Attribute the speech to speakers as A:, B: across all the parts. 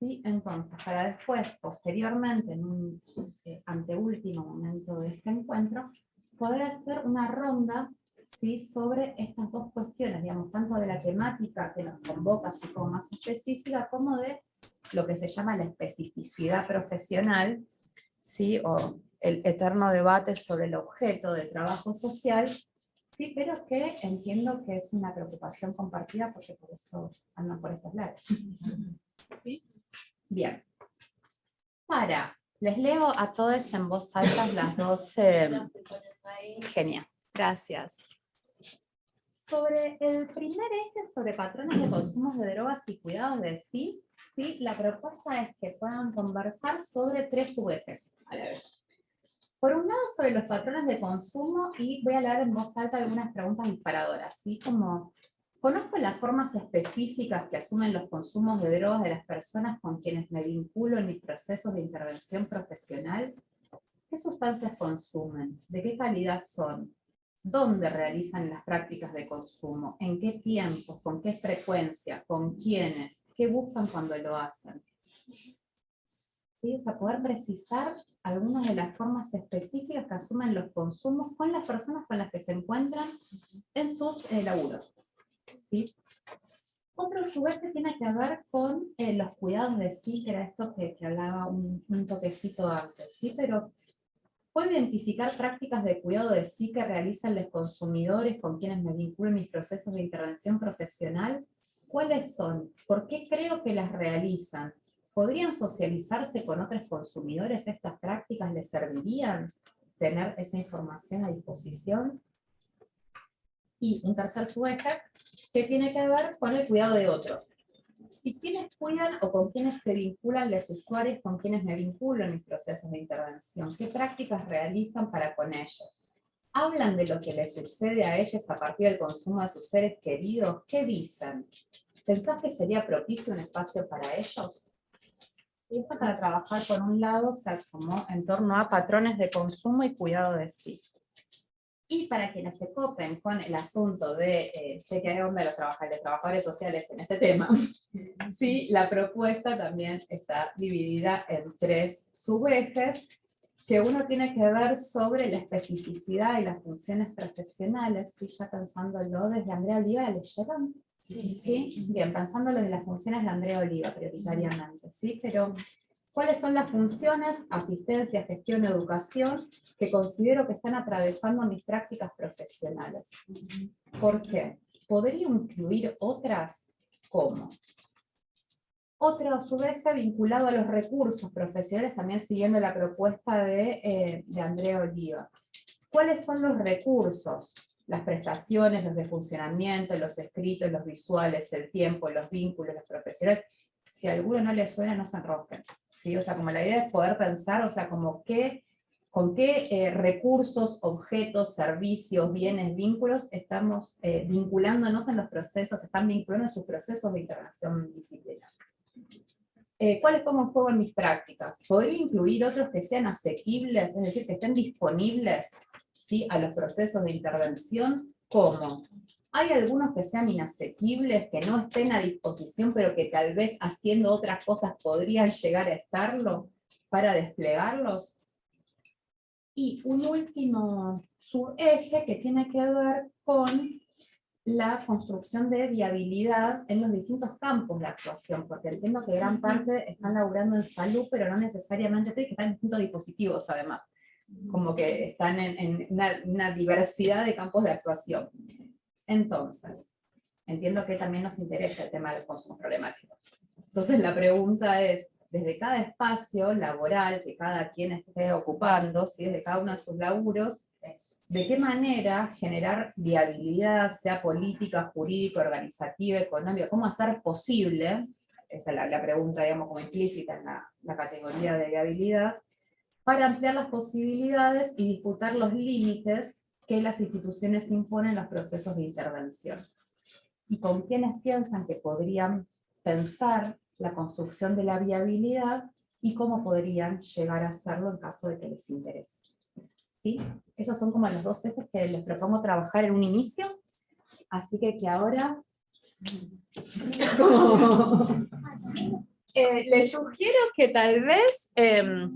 A: ¿sí? Entonces, para después, posteriormente, en un anteúltimo momento de este encuentro, poder hacer una ronda, ¿sí? Sobre estas dos cuestiones, digamos, tanto de la temática que nos convoca, así como más específica, como de lo que se llama la especificidad profesional, ¿sí? O el eterno debate sobre el objeto de trabajo social, sí, pero que entiendo que es una preocupación compartida porque por eso andan por estos lados. ¿Sí? Bien. Les leo a todos en voz alta las dos. Genial, gracias. Sobre el primer eje, sobre patrones de consumos de drogas y cuidados de sí, ¿sí? La propuesta es que puedan conversar sobre 3 subejes a la vez. Por un lado, sobre los patrones de consumo, y voy a leer en voz alta algunas preguntas disparadoras, ¿sí? Como, ¿conozco las formas específicas que asumen los consumos de drogas de las personas con quienes me vinculo en mis procesos de intervención profesional? ¿Qué sustancias consumen? ¿De qué calidad son? ¿Dónde realizan las prácticas de consumo? ¿En qué tiempos? ¿Con qué frecuencia? ¿Con quiénes? ¿Qué buscan cuando lo hacen? ¿Sí? O sea, poder precisar algunas de las formas específicas que asumen los consumos con las personas con las que se encuentran en sus laburos. ¿Sí? Otro subeje tiene que ver con los cuidados de sí, que era esto que hablaba un toquecito antes, ¿sí? Pero ¿puedo identificar prácticas de cuidado de sí que realizan los consumidores con quienes me vinculo en mis procesos de intervención profesional? ¿Cuáles son? ¿Por qué creo que las realizan? ¿Podrían socializarse con otros consumidores estas prácticas? ¿Les servirían tener esa información a disposición? Y un tercer subeje que tiene que ver con el cuidado de otros. Si quienes cuidan o con quienes se vinculan los usuarios con quienes me vinculo en mis procesos de intervención, ¿qué prácticas realizan para con ellos? ¿Hablan de lo que les sucede a ellos a partir del consumo de sus seres queridos? ¿Qué dicen? ¿Pensás que sería propicio un espacio para ellos? Y esto para trabajar por un lado, o sea, como en torno a patrones de consumo y cuidado de sí. Y para quienes se copen con el asunto de cheque de onda de los trabajadores sociales en este tema, sí, la propuesta también está dividida en 3 subejes, que uno tiene que ver sobre la especificidad y las funciones profesionales, ¿sí? Ya pensándolo desde Andrea Oliva, ¿leyeron? Sí. Bien, pensándolo desde las funciones de Andrea Oliva prioritariamente, ¿sí? Pero ¿cuáles son las funciones, asistencia, gestión, educación, que considero que están atravesando mis prácticas profesionales? ¿Por qué? ¿Podría incluir otras? ¿Cómo? Otro subeje vinculado a los recursos profesionales, también siguiendo la propuesta de Andrea Oliva. ¿Cuáles son los recursos? Las prestaciones, los de funcionamiento, los escritos, los visuales, el tiempo, los vínculos, los profesionales. Si a alguno no le suena, no se enrosquen, ¿sí? O sea, como la idea es poder pensar, o sea, como con qué recursos, objetos, servicios, bienes, vínculos estamos vinculándonos en los procesos, están vinculando en sus procesos de intervención disciplinaria. ¿Cuáles pongo en juego en mis prácticas? ¿Podría incluir otros que sean asequibles, es decir, que estén disponibles, ¿sí? A los procesos de intervención? ¿Cómo? ¿Hay algunos que sean inasequibles, que no estén a disposición, pero que tal vez haciendo otras cosas podrían llegar a estarlo para desplegarlos? Y un último subeje que tiene que ver con la construcción de viabilidad en los distintos campos de actuación, porque entiendo que gran parte están laburando en salud, pero no necesariamente, que están en distintos dispositivos además, como que están en una diversidad de campos de actuación. Entonces, entiendo que también nos interesa el tema de los consumos problemáticos. Entonces la pregunta es, desde cada espacio laboral que cada quien esté ocupando, ¿sí? Desde cada uno de sus laburos, ¿de qué manera generar viabilidad, sea política, jurídica, organizativa, económica? ¿Cómo hacer posible? Esa es la pregunta, digamos, como implícita en la categoría de viabilidad, para ampliar las posibilidades y disputar los límites que las instituciones imponen en los procesos de intervención. Y con quienes piensan que podrían pensar la construcción de la viabilidad y cómo podrían llegar a hacerlo en caso de que les interese. ¿Sí? Esos son como los 2 ejes que les propongo trabajar en un inicio, así que ahora Les sugiero que tal vez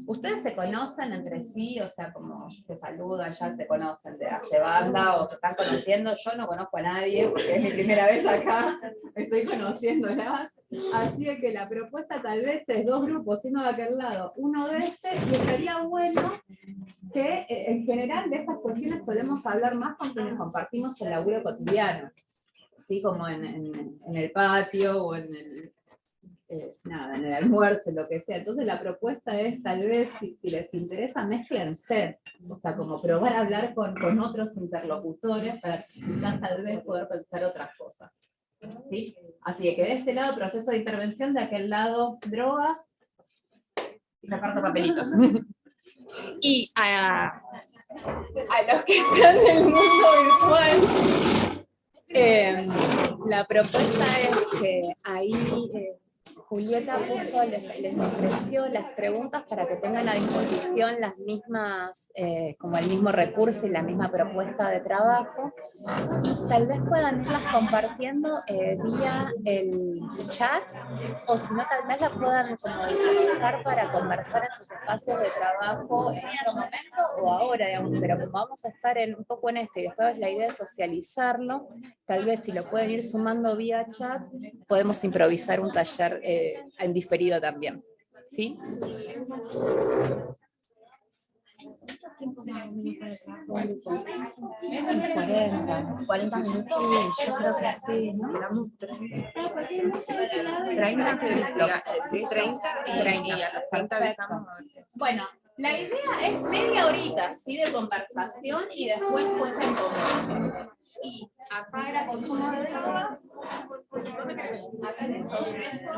A: ustedes se conocen entre sí, o sea, como se saludan, ya se conocen de hace banda o se están conociendo. Yo no conozco a nadie porque es mi primera vez acá, estoy conociéndolas. Así que la propuesta tal vez es dos grupos, uno de aquel lado, uno de este, y estaría bueno que en general de estas cuestiones solemos hablar más con quienes compartimos el laburo cotidiano, ¿sí? Como en el patio o en el... nada, en el almuerzo, lo que sea. Entonces la propuesta es, tal vez, si les interesa, mézclense. O sea, como probar a hablar con otros interlocutores para quizás tal vez poder pensar otras cosas. ¿Sí? Así que de este lado, proceso de intervención, de aquel lado, drogas, y reparto papelitos. Y a los que están en el mundo virtual, la propuesta es que ahí... Julieta puso, les ofreció las preguntas para que tengan a disposición las mismas, como el mismo recurso y la misma propuesta de trabajo, y tal vez puedan irlas compartiendo vía el chat, o si no, tal vez las puedan como utilizar para conversar en sus espacios de trabajo en otro momento o ahora, digamos, pero como vamos a estar un poco en este, y después la idea es socializarlo, tal vez si lo pueden ir sumando vía chat, podemos improvisar un taller en diferido también. ¿Sí? ¿40? 40 minutos. Sí, yo creo que sí, ¿no? Digamos 30. 30, sí, 30 y a los 30 avisamos. Bueno, la idea es media horita, ¿sí? De conversación y después puesta en común. Y acá era consumo de drogas, acá les ofrezco